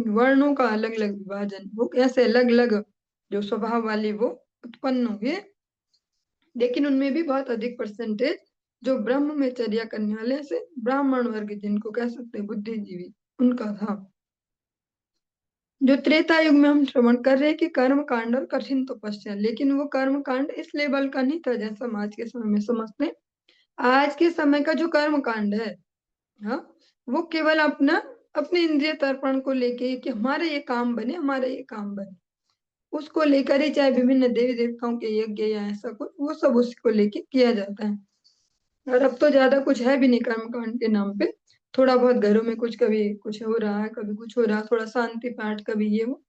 वर्णों का अलग अलग विभाजन, वो कैसे अलग अलग जो स्वभाव वाली वो उत्पन्न हुए, लेकिन उनमें भी बहुत अधिक परसेंटेज जो ब्रह्म में चर्या करने वाले से ब्राह्मण वर्ग जिनको कह सकते हैं बुद्धिजीवी, उनका था। जो त्रेता युग में हम श्रवण कर रहे हैं कि कर्म कांड और कठिन तपस्या, लेकिन वो कर्म कांड इस लेवल का नहीं था जैसा हम आज के समय में समझते हैं। आज के समय का जो कर्म कांड है, हाँ, वो केवल अपना अपने इंद्रिय तर्पण को लेके कि हमारे ये काम बने, हमारे ये काम बने, उसको लेकर ही चाहे विभिन्न देवी देवताओं के यज्ञ या ऐसा कुछ, वो सब उसको लेके किया जाता है। और अब तो ज्यादा कुछ है भी नहीं कर्म कांड के नाम पे। थोड़ा बहुत घरों में कुछ, कभी कुछ हो रहा है, कभी कुछ हो रहा है, थोड़ा शांति पाठ, कभी ये वो,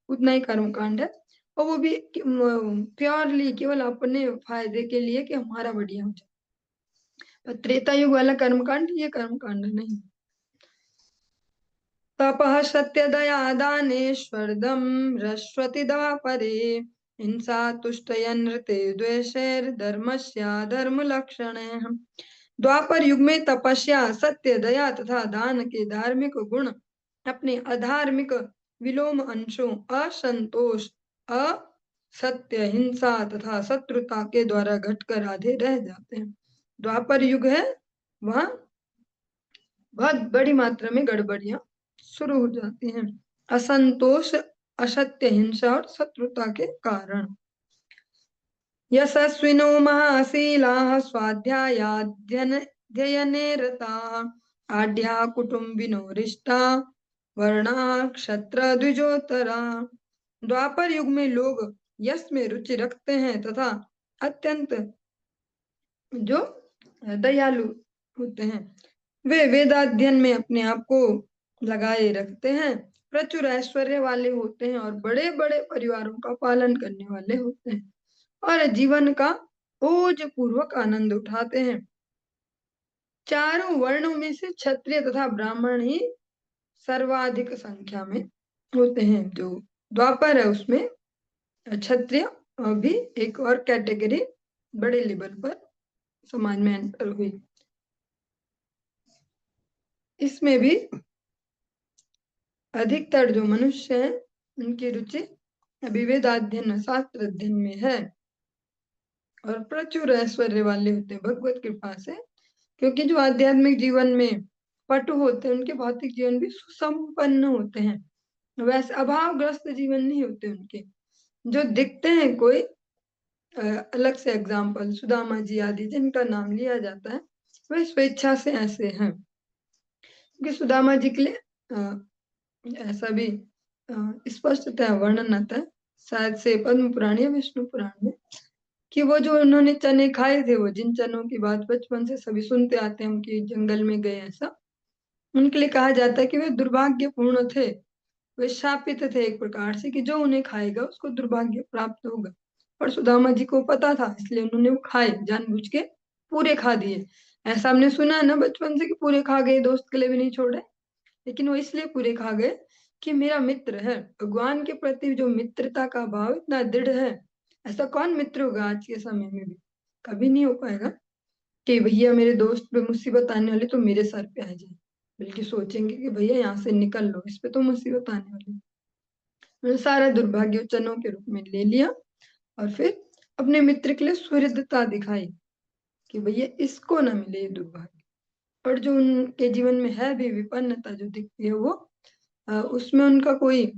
उतना ही कर्म कांड है। और वो भी प्योरली केवल अपने फायदे के लिए कि हमारा बढ़िया हो जाए। पर त्रेता युग वाला कर्म कांड ये कर्म कांड नहीं। तपः सत्य दया दानेश्वर्दम रश्वति द्वापरे हिंसा तुष्टयनृते द्वेषैर्धर्मस्याधर्म लक्षणे। द्वापर युग में तपस्या, सत्य, दया तथा दान के धार्मिक गुण अपने अधार्मिक विलोम अंशों असंतोष, असत्य, हिंसा तथा शत्रुता के द्वारा घटकर आधे रह जाते हैं। द्वापर युग है, वहां बहुत बड़ी मात्रा में गड़बड़ियां शुरू हो जाती हैं, असंतोष, असत्य, हिंसा और शत्रुता के कारण। यशस्विनो महाशीलाः स्वाध्यायाध्ययने रताः आढ्याः कुटुम्बिनो रिष्टा वर्णा क्षत्र द्विजोत्तरा। द्वापर युग में लोग यश में रुचि रखते हैं तथा अत्यंत जो दयालु होते हैं। वे वेदाध्ययन में अपने आप को लगाए रखते हैं, प्रचुर ऐश्वर्य वाले होते हैं और बड़े बड़े परिवारों का पालन करने वाले होते हैं और जीवन का ओज पूर्वक आनंद उठाते हैं। चारों वर्णों में से क्षत्रिय तथा ब्राह्मण ही सर्वाधिक संख्या में होते हैं। जो द्वापर है उसमें क्षत्रिय भी एक और कैटेगरी बड़े लेवल पर समाज में एंटर हुई। इसमें भी अधिकतर जो मनुष्य हैं उनकी रुचि अभी वेदाध्ययन, शास्त्र अध्ययन में है और प्रचुर ऐश्वर्य वाले होते हैं भगवत कृपा से, क्योंकि जो आध्यात्मिक जीवन में पटु होते हैं, उनके भौतिक जीवन भी सुसंपन्न होते हैं, वैसे अभावग्रस्त जीवन नहीं होते उनके। जो दिखते हैं कोई अलग से एग्जाम्पल सुदामा जी आदि जिनका नाम लिया जाता है, वे स्वेच्छा से ऐसे हैं। क्योंकि सुदामा जी के लिए ऐसा भी स्पष्टतः वर्णन आता है, शायद से पद्म पुराण या विष्णु पुराण में, कि वो जो उन्होंने चने खाए थे, वो जिन चनों की बात बचपन से सभी सुनते आते हैं, उनकी जंगल में गए ऐसा, उनके लिए कहा जाता है कि वे दुर्भाग्यपूर्ण थे, वे शापित थे एक प्रकार से, कि जो उन्हें खाएगा उसको दुर्भाग्य प्राप्त होगा। और सुदामा जी को पता था, इसलिए उन्होंने वो खाए, जानबूझ के पूरे खा दिए। ऐसा हमने सुना है ना बचपन से कि पूरे खा गए, दोस्त के लिए भी नहीं छोड़े, लेकिन वो इसलिए पूरे खा गए कि मेरा मित्र है। भगवान के प्रति जो मित्रता का भाव इतना दृढ़ है, ऐसा कौन मित्र होगा आज के समय में भी, कभी नहीं हो पाएगा कि भैया मेरे दोस्त पे मुसीबत आने वाली तो मेरे सर पे आ जाए, बल्कि सोचेंगे कि भैया यहाँ से निकल लो, इस पे तो मुसीबत आने वाली। उन्होंने सारा दुर्भाग्य चनों के रूप में ले लिया और फिर अपने मित्र के लिए सुहृदता दिखाई कि भैया इसको ना मिले ये दुर्भाग्य। और जो उनके जीवन में है भी विपन्नता जो दिखती है, वो उसमें उनका कोई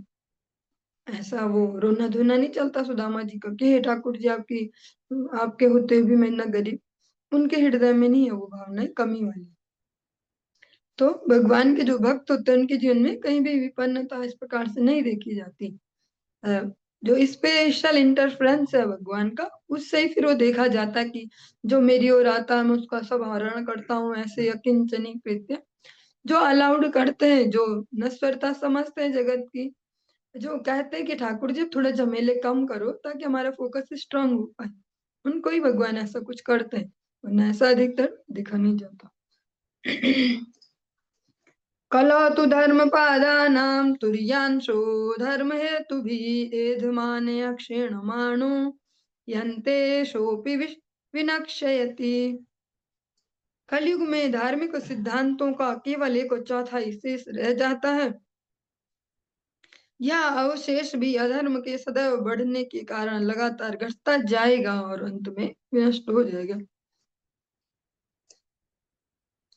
ऐसा वो रोना धोना नहीं चलता सुदामा जी का कि हे ठाकुर जी आपकी आपके होते हुए भी मैं इतना गरीब, उनके हृदय में नहीं है वो भावना कमी वाली। तो भगवान के जो भक्त होते हैं उनके जीवन में कहीं भी विपन्नता इस प्रकार से नहीं देखी जाती। जो स्पेशल इंटरफ्रेंस है भगवान का, उससे ही फिर वो देखा जाता है कि जो मेरी ओर आता है मैं उसका सब हरण करता हूँ, ऐसे अकिंचनी कृत्य जो अलाउड करते हैं, जो नश्वरता समझते हैं जगत की, जो कहते हैं कि ठाकुर जी थोड़ा झमेले कम करो ताकि हमारा फोकस स्ट्रांग हो पाए, उनको ही भगवान ऐसा कुछ करते हैं, वरना ऐसा अधिकतर दिखा नहीं जाता। कलौ तु धर्म पादानां तुर्यांशो धर्म हेतु भी एधमाने अक्षीण मानो यन्ते शोपि विनक्षयति। कलयुग में धार्मिक सिद्धांतों का केवल एक चौथाई शेष रह जाता है, यह अवशेष भी अधर्म के सदैव बढ़ने के कारण लगातार घटता जाएगा और अंत में विनष्ट हो जाएगा।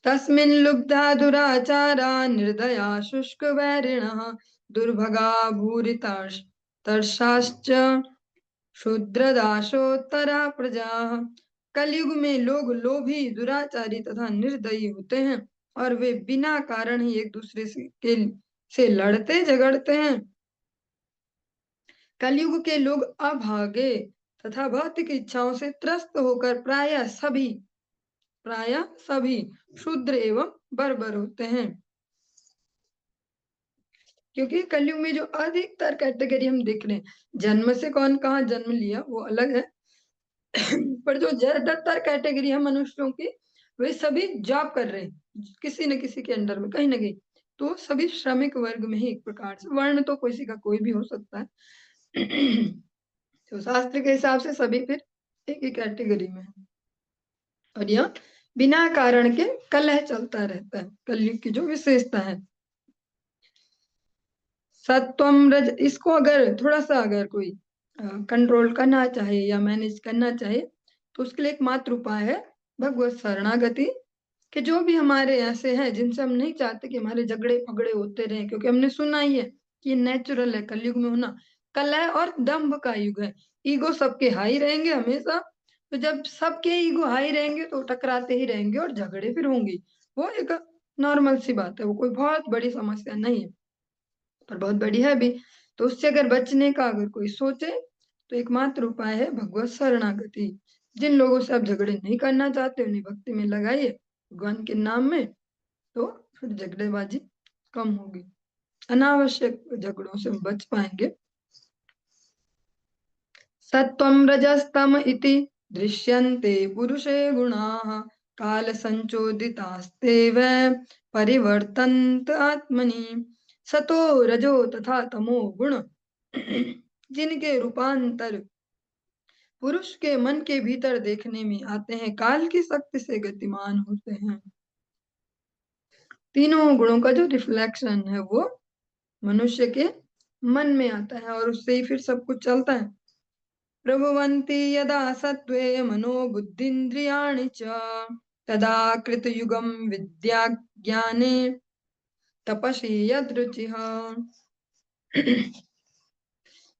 तस्मिन् लुब्धा दुराचारा निर्दया शुष्क वैरिणः दुर्भगा भूरितर्षाश्च शूद्रदासोत्तरा प्रजा। कलयुग में लोग लोभी, दुराचारी तथा निर्दयी होते हैं और वे बिना कारण ही एक दूसरे से लड़ते झगड़ते हैं। कलयुग के लोग अभागे तथा भौतिक इच्छाओं से त्रस्त होकर प्राय सभी शूद्र एवं बर्बर होते हैं। क्योंकि कलयुग में जो अधिकतर कैटेगरी हम देख रहे हैं, जन्म से कौन कहाँ जन्म लिया वो अलग है, पर जो ज्यादातर कैटेगरी है मनुष्यों की, वे सभी जॉब कर रहे हैं किसी न किसी के अंडर में, कहीं ना कहीं, तो सभी श्रमिक वर्ग में ही एक प्रकार से, वर्ण तो किसी का कोई भी हो सकता है। तो शास्त्र के हिसाब से सभी फिर एक ही कैटेगरी में है। और यह बिना कारण के कलह चलता रहता है, कलयुग की जो विशेषता है। सत्वम रज, इसको अगर थोड़ा सा अगर कोई कंट्रोल करना चाहे या मैनेज करना चाहे तो उसके लिए एकमात्र उपाय है भगवत शरणागति, कि जो भी हमारे ऐसे हैं जिनसे हम नहीं चाहते कि हमारे झगड़े पगड़े होते रहे, क्योंकि हमने सुना ही है कि नेचुरल है कलयुग में होना, कलह और दंभ का युग है, ईगो सबके हाई रहेंगे हमेशा, तो जब सबके ईगो हाई रहेंगे तो टकराते ही रहेंगे और झगड़े फिर होंगे, वो एक नॉर्मल सी बात है, वो कोई बहुत बड़ी समस्या नहीं है, पर बहुत बड़ी है भी। तो उससे अगर बचने का अगर कोई सोचे तो एकमात्र उपाय है भगवत शरणागति। जिन लोगों से आप झगड़े नहीं करना चाहते उन्हें भक्ति में लगाइए भगवान के नाम में, तो फिर झगड़ेबाजी कम होगी, अनावश्यक झगड़ों से बच पाएंगे। सत्वं रजस्तम इति दृश्यन्ते पुरुषे गुणाः काल संचोदितास्ते वै परिवर्तन्त आत्मनि। सतो रजो तथा तमो गुण जिनके रूपांतर पुरुष के मन के भीतर देखने में आते हैं, काल की शक्ति से गतिमान होते हैं। तीनों गुणों का जो रिफ्लेक्शन है वो मनुष्य के मन में आता है और उससे ही फिर सब कुछ चलता है। प्रभुवन्ति यदा सत्वे मनो बुद्धिन्द्रियाणि च तदा कृतयुगम विद्या ज्ञाने तपसि यदृचिः।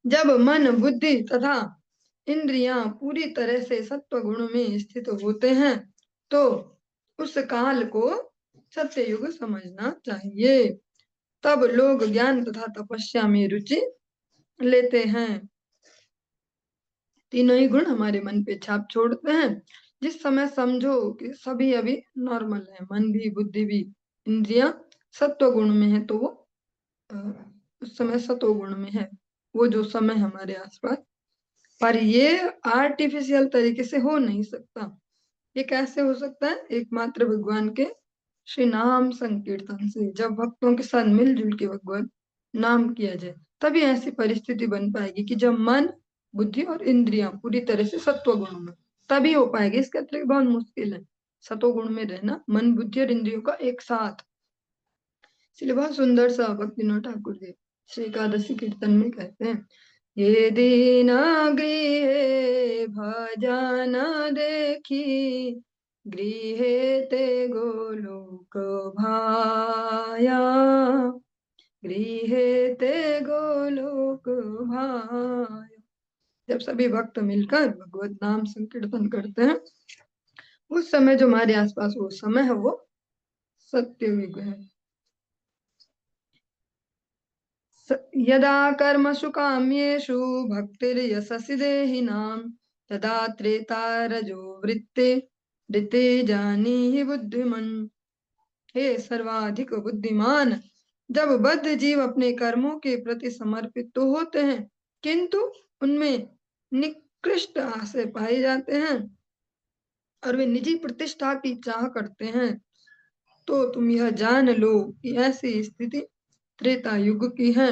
जब मन बुद्धि तथा इंद्रियां पूरी तरह से सत्व गुण में स्थित होते हैं तो उस काल को सत्ययुग समझना चाहिए। तब लोग ज्ञान तथा तपस्या में रुचि लेते हैं। तीनों ही गुण हमारे मन पे छाप छोड़ते हैं। जिस समय समझो कि सभी अभी नॉर्मल है, मन भी बुद्धि भी इंद्रियां सत्व गुण में है, तो वो उस समय सतो गुण में है, वो जो समय हमारे आसपास। पर ये आर्टिफिशियल तरीके से हो नहीं सकता। ये कैसे हो सकता है? एकमात्र भगवान के श्री नाम संकीर्तन से। जब भक्तों के साथ मिलजुल के भगवान नाम किया जाए तभी ऐसी परिस्थिति बन पाएगी कि जब मन बुद्धि और इंद्रियां पूरी तरह से सत्व गुण में, तभी हो पाएगी। इसके अतिरिक्त बहुत मुश्किल है सतो गुण में रहना, मन बुद्धि और इंद्रियों का एक साथ। इसलिए बहुत सुंदर सा भक्ति विनोद ठाकुर जी श्री एकादशी कीर्तन में कहते हैं, ये दीन गृहे भजन देखी, गृहे ते गोलोक भाया, गृहे ते गोलोक भाया। जब सभी भक्त मिलकर भगवत नाम संकीर्तन करते हैं उस समय जो हमारे आसपास वो समय है वो सत्ययुग है। यदा कर्मसु काम्येषु भक्तिर्यशसि देहिनां तदा त्रेता रजो वृत्ते ऋते जानीहि बुद्धिमन्। हे सर्वाधिक बुद्धिमान, जब बद्ध जीव अपने कर्मों के प्रति समर्पित तो होते हैं किंतु उनमें निकृष्ट आशय पाए जाते हैं और वे निजी प्रतिष्ठा की चाह करते हैं, तो तुम यह जान लो कि ऐसी स्थिति त्रेता युग की है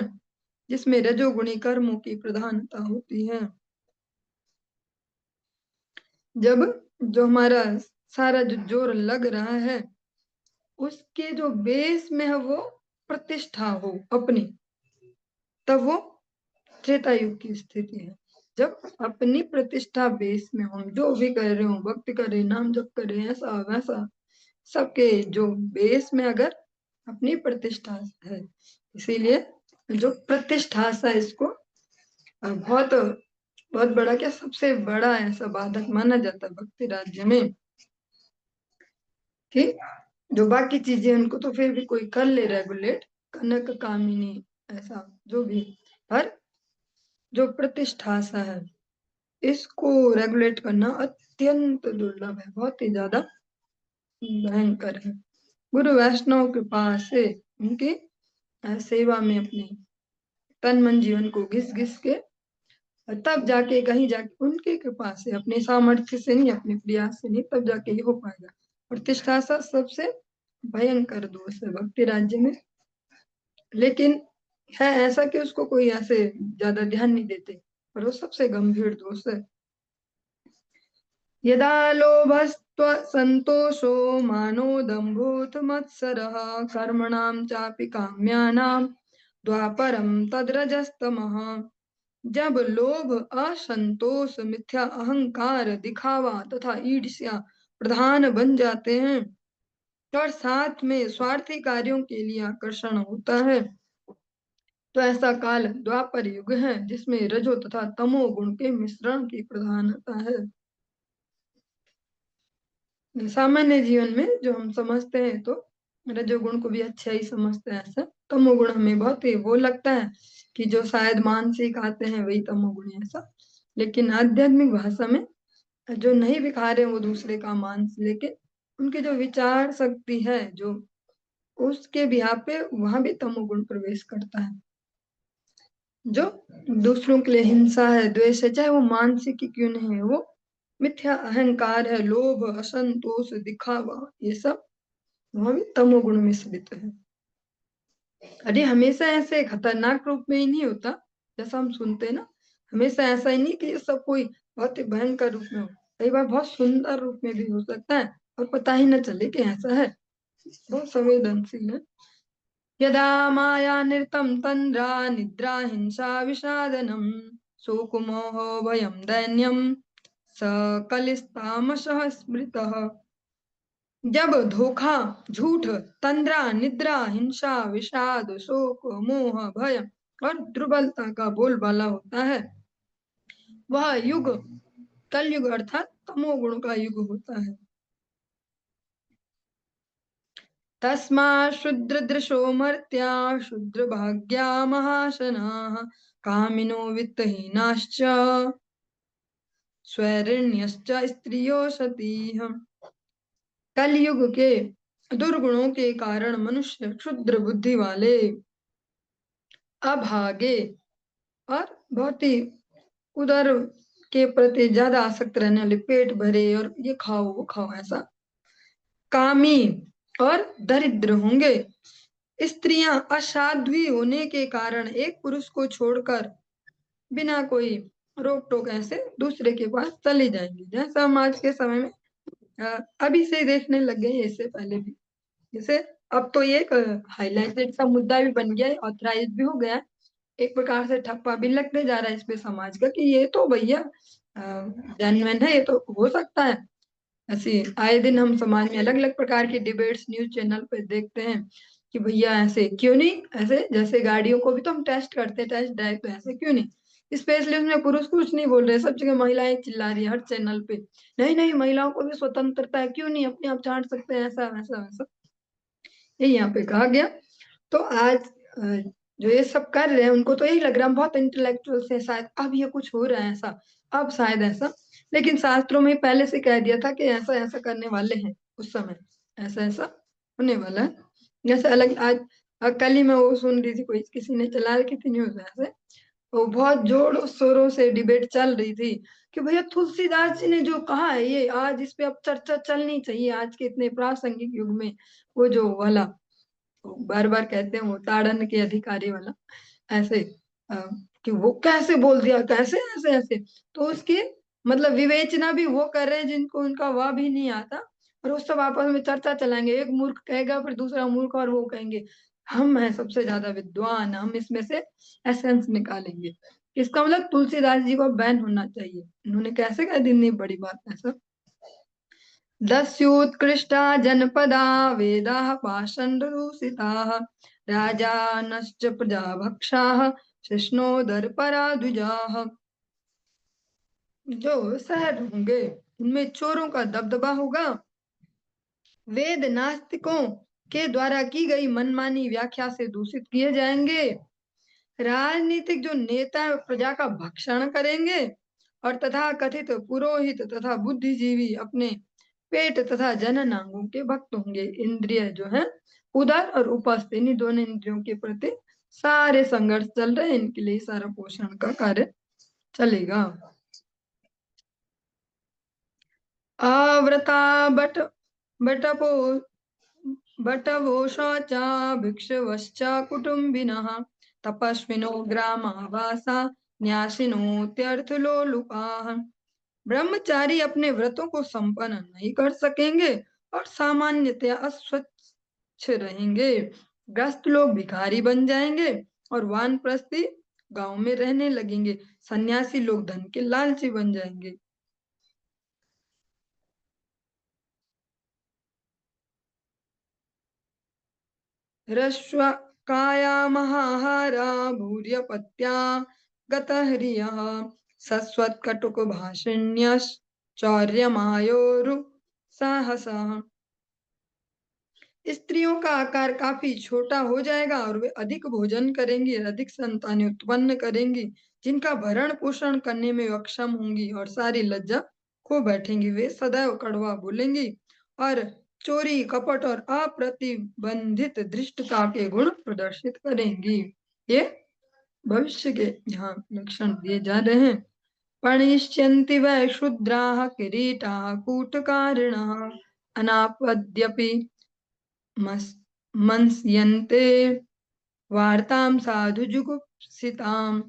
जिसमें रजोगुणी कर्मों की प्रधानता होती है। जब जो हमारा सारा जो जोर लग रहा है उसके जो बेस में है वो प्रतिष्ठा हो अपनी, तब वो त्रेता युग की स्थिति है। जब अपनी प्रतिष्ठा बेस में हम जो भी कर रहे हो, भक्ति कर रहे, नाम जप कर रहे, ऐसा वैसा, सबके जो बेस में अगर अपनी प्रतिष्ठा है, इसीलिए जो प्रतिष्ठा सा इसको बहुत बहुत बड़ा, क्या सबसे बड़ा ऐसा बाधक माना जाता है भक्ति राज्य में, कि जो बाकी चीजें उनको तो फिर भी कोई कर ले रेगुलेट, कनक कामिनी ऐसा जो भी, पर जो प्रतिष्ठा सा है इसको रेगुलेट करना अत्यंत दुर्लभ है, बहुत ही ज्यादा भयंकर है। गुरु वैष्णव के पास से उनकी सेवा में अपने तन मन जीवन को घिस घिस के, तब जाके कहीं जाके उनके कृपा से, अपने सामर्थ्य से नहीं, अपने प्रयास से नहीं, तब जाके ये हो पाएगा। प्रतिष्ठा सा सबसे भयंकर दोष है भक्ति राज्य में। लेकिन है ऐसा कि उसको कोई ऐसे ज्यादा ध्यान नहीं देते, पर वो सबसे गंभीर दोष है। यदा लोभस्त्व संतोषो मानो दम्भोऽथ मत्सरः कर्मणां चापि काम्यानां द्वापरं तद्रजस्तमः। जब लोभ, असंतोष, मिथ्या अहंकार, दिखावा तथा ईर्ष्या प्रधान बन जाते हैं और साथ में स्वार्थी कार्यों के लिए आकर्षण होता है, तो ऐसा काल द्वापर युग है जिसमें रजो तथा तमो गुण के मिश्रण की प्रधानता है। सामान्य जीवन में जो हम समझते हैं तो रजोगुण को भी अच्छा ही समझते हैं, ऐसा तमोगुण हमें बहुत ही वो लगता है कि जो शायद मानसिक आते हैं वही तमोगुण है ऐसा। लेकिन आध्यात्मिक भाषा में जो नहीं दिखा रहे वो दूसरे का मांस, लेकिन उनकी जो विचार शक्ति है जो उसके बिहार पे वहां भी तमोगुण प्रवेश करता है। जो दूसरों के लिए हिंसा है, द्वेष है, चाहे वो मानसिक ही क्यों नहीं है, वो मिथ्या अहंकार है, लोभ, असंतोष, दिखावा, ये सब वहां भी तमोगुण मिश्रित है। अरे हमेशा ऐसे खतरनाक रूप में ही नहीं होता जैसा हम सुनते हैं ना, हमेशा ऐसा ही नहीं कि ये सब कोई बहुत ही भयंकर रूप में हो, कई बार बहुत सुंदर रूप में भी हो सकता है और पता ही न चले कि ऐसा है, बहुत संवेदनशील है। यदा माया नृतं तन्द्रा निद्रा हिंसा विषादनम शोकमोह भयं दैन्यम स कलिस्तामसः स्मृतः। जब धोखा, झूठ, तंद्रा, निद्रा, हिंसा, विषाद, शोक, मोह, भय और दुर्बलता का बोलबाला होता है, वह युग कलयुग अर्थात तमोगुण का युग होता है। तस्मा शूद्रदृशो मर्त्या शूद्रभाग्या महाशनाः कामिनो वित्तहीनाश्च स्वैरिण्यश्च स्त्रियो सतीः। कलयुग के दुर्गुणों के कारण मनुष्य क्षुद्र बुद्धि वाले, अभागे और बहुत ही उदर के प्रति ज्यादा आसक्त रहने वाले, पेट भरे और ये खाओ वो खाओ ऐसा, कामी और दरिद्र होंगे। स्त्रियां असाध्वी होने के कारण एक पुरुष को छोड़कर बिना कोई रोक टोक ऐसे दूसरे के पास चली जाएंगी, जैसा हम आज के समय में अभी से ही देखने लग गए, इससे पहले भी। जैसे अब तो ये एक हाईलाइटेड सा मुद्दा भी बन गया है, ऑथराइज भी हो गया है, एक प्रकार से ठप्पा भी लगते जा रहा है इस पे समाज का कि ये तो भैया जेन्युइन है, ये तो हो सकता है। ऐसे आए दिन हम समाज में अलग अलग प्रकार की डिबेट्स न्यूज चैनल पे देखते हैं कि भैया ऐसे क्यों नहीं, ऐसे जैसे गाड़ियों को भी तो हम टेस्ट करते हैं, टेस्ट ड्राइव, तो ऐसे क्यों नहीं। स्पेशली उसमें पुरुष कुछ नहीं बोल रहे, सब जगह महिलाएं चिल्ला रही है हर चैनल पे, नहीं नहीं महिलाओं को भी स्वतंत्रता है, क्यों नहीं अपने आप छांट सकते हैं, ऐसा वैसा वैसा, ये यहाँ पे कहा गया। तो आज जो ये सब कर रहे हैं उनको तो यही लग रहा है हम बहुत इंटेलेक्चुअल से, शायद अब ये कुछ हो रहा है ऐसा, अब शायद ऐसा, लेकिन शास्त्रों में पहले से कह दिया था कि ऐसा ऐसा करने वाले हैं उस समय, ऐसा ऐसा होने वाला है। जैसे अलग आज कल ही मैं वो सुन रही थी, कोई किसी ने चला रखी थी न्यूज ऐसे, वो बहुत जोरों शोरों से डिबेट चल रही थी कि भैया तुलसीदास जी ने जो कहा है ये आज इस पे अब चर्चा चलनी चाहिए आज के इतने प्रासंगिक युग में। वो जो वाला बार बार कहते हैं वो ताड़न के अधिकारी वाला, ऐसे अ, कि वो कैसे बोल दिया, कैसे ऐसे ऐसे, तो उसकी मतलब विवेचना भी वो कर रहे हैं जिनको उनका वाह भी नहीं आता, और वो सब आपस में चर्चा चलाएंगे, एक मूर्ख कहेगा फिर दूसरा मूर्ख, और वो कहेंगे हम हैं सबसे ज्यादा विद्वान, हम इसमें से एसेंस निकालेंगे। इसका मतलब तुलसीदास जी को बैन होना चाहिए, उन्होंने कैसे कह दी, नहीं बड़ी बात ऐसा। दस्युत्कृष्टा जनपदा वेदाः पाषण्डरूषिताः राजानश्च प्रजाभक्षाः शिष्णोदरपरा द्विजाः। जो शहर होंगे उनमें चोरों का दबदबा होगा, वेद नास्तिकों के द्वारा की गई मनमानी व्याख्या से दूषित किए जाएंगे, राजनीतिक जो नेता प्रजा का भक्षण करेंगे, और तथा कथित पुरोहित तथा बुद्धिजीवी अपने पेट तथा जननांगों के भक्त होंगे। इंद्रिय जो है उदर और उपस्थ, इन्हीं दोनों इंद्रियों के प्रति सारे संघर्ष चल रहे हैं, इनके लिए सारा पोषण का कार्य चलेगा। आवृता बट बटपो बटवोषा भिक्षवश्च कुटुम्बिनः तपस्विनो ग्रामावासा न्यासिनोत्यर्थलोलुपाः। ब्रह्मचारी अपने व्रतों को संपन्न नहीं कर सकेंगे और सामान्यतया अस्वच्छ रहेंगे, ग्रस्त लोग भिखारी बन जाएंगे और वानप्रस्थी गांव में रहने लगेंगे, सन्यासी लोग धन के लालची बन जाएंगे। रश्वकाया महाहारा भूर्यपत्या गतह्रियः सस्वत्कटुक भाषिण्यश्चौर्यमायोरु साहसः। स्त्रियों का आकार काफी छोटा हो जाएगा और वे अधिक भोजन करेंगी, अधिक संतानें उत्पन्न करेंगी, जिनका भरण पोषण करने में अक्षम होंगी और सारी लज्जा खो बैठेंगी। वे सदैव कड़वा बोलेंगी और चोरी, कपट और अप्रतिबंधित धृष्टता के गुण प्रदर्शित करेंगी। ये भविष्य के यहाँ लक्षण दिए जा रहे हैं। पणिष्यन्ति वै शूद्राः किरीटाः कूटकारिणः अनापद्यपि मंस्यन्ते वार्ताम साधु जुगुप्सिताम।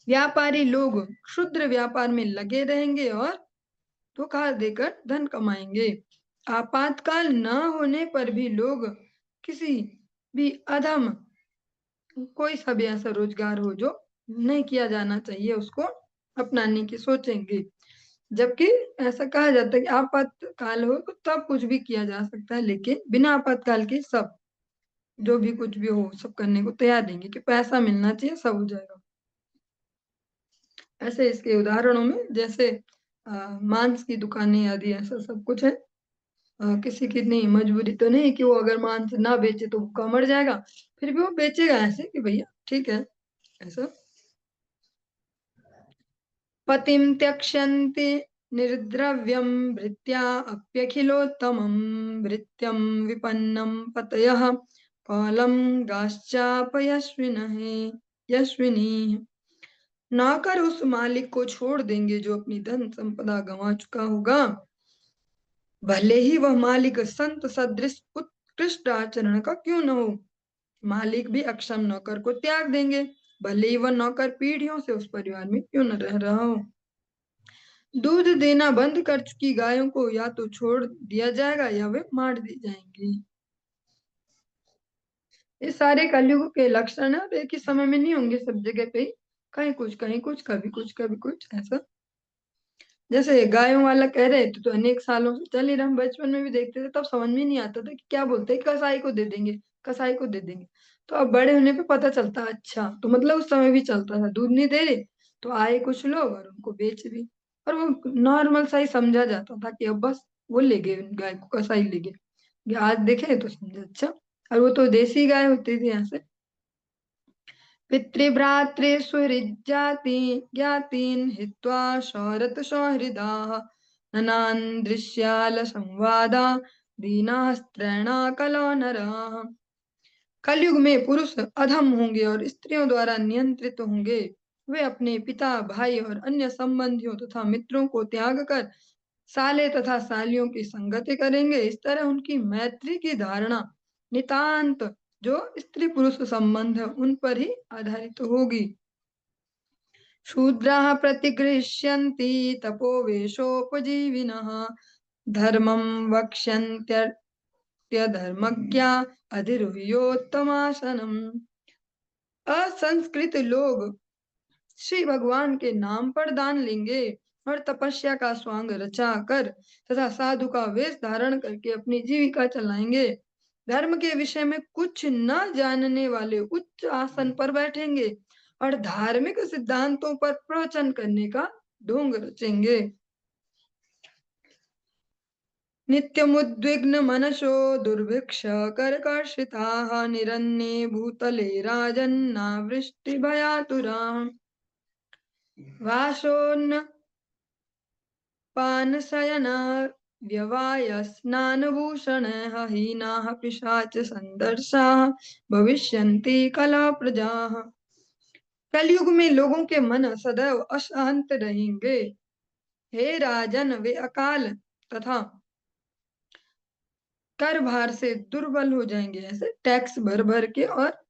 व्यापारी लोग क्षुद्र व्यापार में लगे रहेंगे और धोखा देकर धन कमाएंगे। आपातकाल न होने पर भी लोग किसी भी अधम, कोई सा भी ऐसा रोजगार हो जो नहीं किया जाना चाहिए उसको अपनाने की सोचेंगे। जबकि ऐसा कहा जाता है कि आपातकाल हो तो तब कुछ भी किया जा सकता है, लेकिन बिना आपातकाल के सब, जो भी कुछ भी हो, सब करने को तैयार रहेंगे कि पैसा मिलना चाहिए, सब हो जाएगा। ऐसे इसके उदाहरणों में जैसे मांस की दुकानें आदि, ऐसा सब कुछ है। किसी की नहीं मजबूरी तो नहीं कि वो अगर मांस ना बेचे तो भूखा मर जाएगा, फिर भी वो बेचेगा ऐसे कि भैया ठीक है ऐसा। पतिं त्यक्ष्यन्ति निर्द्रव्यं भृत्या अप्यखिलोत्तमं भृत्यं विपन्नं पतयः पालं गाश्चापयस्विनः यस्विनीः। नौकर उस मालिक को छोड़ देंगे जो अपनी धन संपदा गंवा चुका होगा, भले ही वह मालिक संत सदृश उत्कृष्ट आचरण का क्यों न हो। मालिक भी अक्षम नौकर को त्याग देंगे, भले ही वह नौकर पीढ़ियों से उस परिवार में क्यों न रह रहा हो। दूध देना बंद कर चुकी गायों को या तो छोड़ दिया जाएगा या वे मार दी जाएंगी। ये सारे कलयुग के लक्षण है, एक ही समय में नहीं होंगे सब जगह पे ही, कहीं कुछ कहीं कुछ, कभी कुछ कभी कुछ ऐसा। जैसे गायों वाला कह रहे थे तो अनेक सालों से चल ही रहा, हम बचपन में भी देखते थे, तब समझ में नहीं आता था कि क्या बोलते हैं, कसाई को दे देंगे, कसाई को दे देंगे। तो अब बड़े होने पे पता चलता है, अच्छा तो मतलब उस समय भी चलता था, दूध नहीं दे रहे तो आए कुछ लोग और उनको बेच भी, और वो नॉर्मल सा ही समझा जाता था कि अब बस वो ले गए गाय को, कसाई ले गए। आज देखे तो समझे अच्छा, और वो तो देसी गाय होती थी यहाँ से। पितृभ्रातृसुहृज्जाति ज्ञातीन् हित्वा शौरत सौहृदाः ननान् दृश्याल संवादा दीनास्त्रैणा कलो नराः। कलयुग में पुरुष अधम होंगे और स्त्रियों द्वारा नियंत्रित होंगे। वे अपने पिता भाई और अन्य संबंधियों तथा मित्रों को त्याग कर साले तथा सालियों की संगति करेंगे। इस तरह उनकी मैत्री की धारणा नितांत जो स्त्री पुरुष संबंध है उन पर ही आधारित होगी। शूद्राः प्रतिगृह्यन्ति तपोवेशोपजीविनः धर्मं वक्ष्यन्त्यधर्मज्ञा अधिरुह्योत्तमासनम्। असंस्कृत लोग श्री भगवान के नाम पर दान लेंगे और तपस्या का स्वांग रचा कर तथा साधु का वेश धारण करके अपनी जीविका चलाएंगे। धर्म के विषय में कुछ न जानने वाले उच्च आसन पर बैठेंगे और धार्मिक सिद्धांतों पर प्रवचन करने का ढोंग रचेंगे। नित्यमुद्विग्न मनसो दुर्भिक्ष कर्कर्षिताः निरन्ये भूतले राजन्ना वृष्टिभयातुराः वासोन्न पानशयना व्यवाय स्नानभूषणः हीनाः पिशाच सन्दर्शाः भविष्यन्ति कला प्रजाः। कलयुग में लोगों के मन सदैव अशांत रहेंगे। हे राजन, वे अकाल तथा कर भार से दुर्बल हो जाएंगे, ऐसे टैक्स भर भर के, और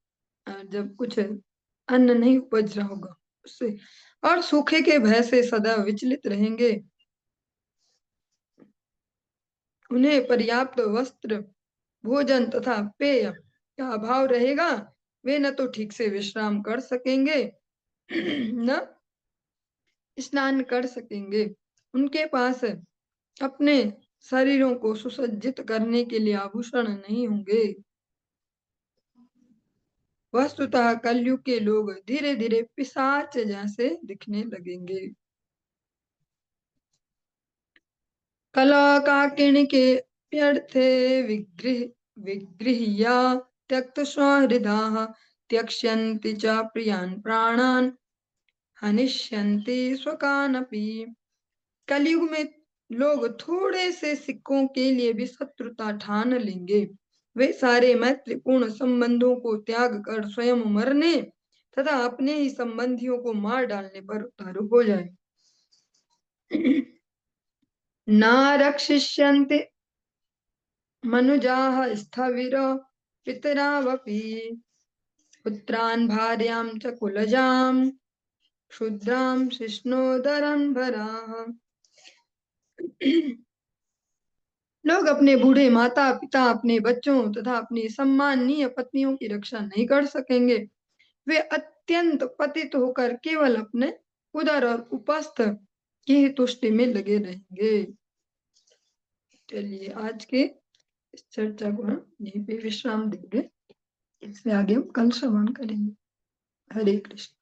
जब कुछ अन्न नहीं उपज रहा होगा उससे, और सूखे के भय से सदैव विचलित रहेंगे। उन्हें पर्याप्त वस्त्र भोजन तथा पेय का अभाव रहेगा। वे न तो ठीक से विश्राम कर सकेंगे न स्नान कर सकेंगे। उनके पास अपने शरीरों को सुसज्जित करने के लिए आभूषण नहीं होंगे। वस्तुतः कलयुग के लोग धीरे धीरे पिशाच जैसे दिखने लगेंगे। कलाकाकिणी के प्यर्थे विग्रह विगृह्या त्यक्त सहृदाः त्यक्ष्यन्ति च प्रियान् प्राणान् हनिष्यन्ति स्वकानपि। कलयुग में लोग थोड़े से सिक्कों के लिए भी शत्रुता ठान लेंगे। वे सारे मैत्रीपूर्ण संबंधों को त्याग कर स्वयं मरने तथा अपने ही संबंधियों को मार डालने पर उतारू हो जाए। न रक्षिष्यन्ति मनुजाः स्थविरो पितरावपि पुत्रान् भार्यां च कुलजां क्षुद्रां शिष्णोदरन्भराः। लोग अपने बूढ़े माता पिता, अपने बच्चों तथा अपनी सम्माननीय पत्नियों की रक्षा नहीं कर सकेंगे। वे अत्यंत पतित होकर केवल अपने उदर और उपस्थ की तुष्टि में लगे रहेंगे। चलिए आज के इस चर्चा को हम यहीं पे विश्राम देंगे। इससे आगे हम कल श्रवण करेंगे। हरे कृष्ण।